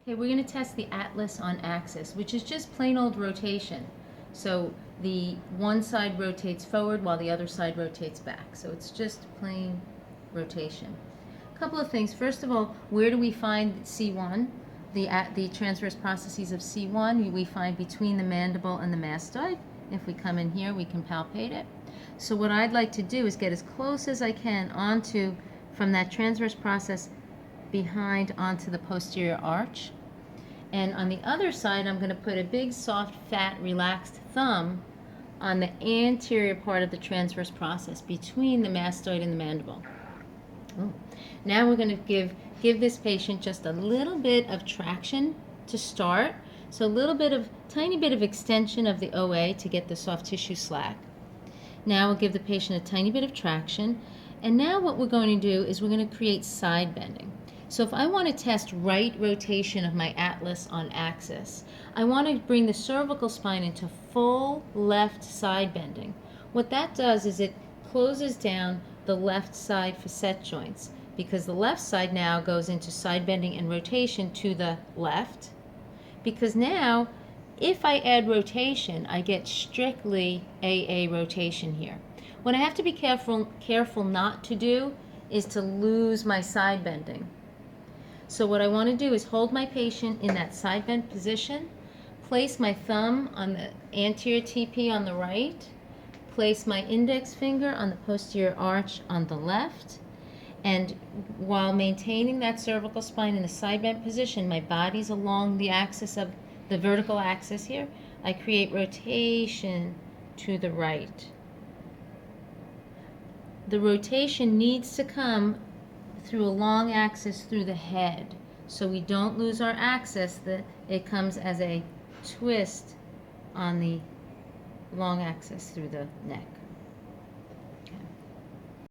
Okay, we're going to test the atlas on axis, which is just plain old rotation. So the one side rotates forward while the other side rotates back. So it's just plain rotation. A couple of things. First of all, where do we find C1? The transverse processes of C1 we find between the mandible and the mastoid. If we come in here, we can palpate it. So what I'd like to do is get as close as I can from that transverse process behind onto the posterior arch. And on the other side, I'm going to put a big, soft, fat, relaxed thumb on the anterior part of the transverse process between the mastoid and the mandible. Oh. Now we're going to give this patient just a little bit of traction to start. So tiny bit of extension of the OA to get the soft tissue slack. Now we'll give the patient a tiny bit of traction. And now what we're going to do is we're going to create side bending. So if I want to test right rotation of my atlas on axis, I want to bring the cervical spine into full left side bending. What that does is it closes down the left side facet joints, because the left side now goes into side bending and rotation to the left. Because now, if I add rotation, I get strictly AA rotation here. What I have to be careful not to do is to lose my side bending. So what I want to do is hold my patient in that side bend position, place my thumb on the anterior TP on the right, place my index finger on the posterior arch on the left, and while maintaining that cervical spine in a side bend position, my body's along the axis of the vertical axis here, I create rotation to the right. The rotation needs to come through a long axis through the head, so we don't lose our axis. It comes as a twist on the long axis through the neck.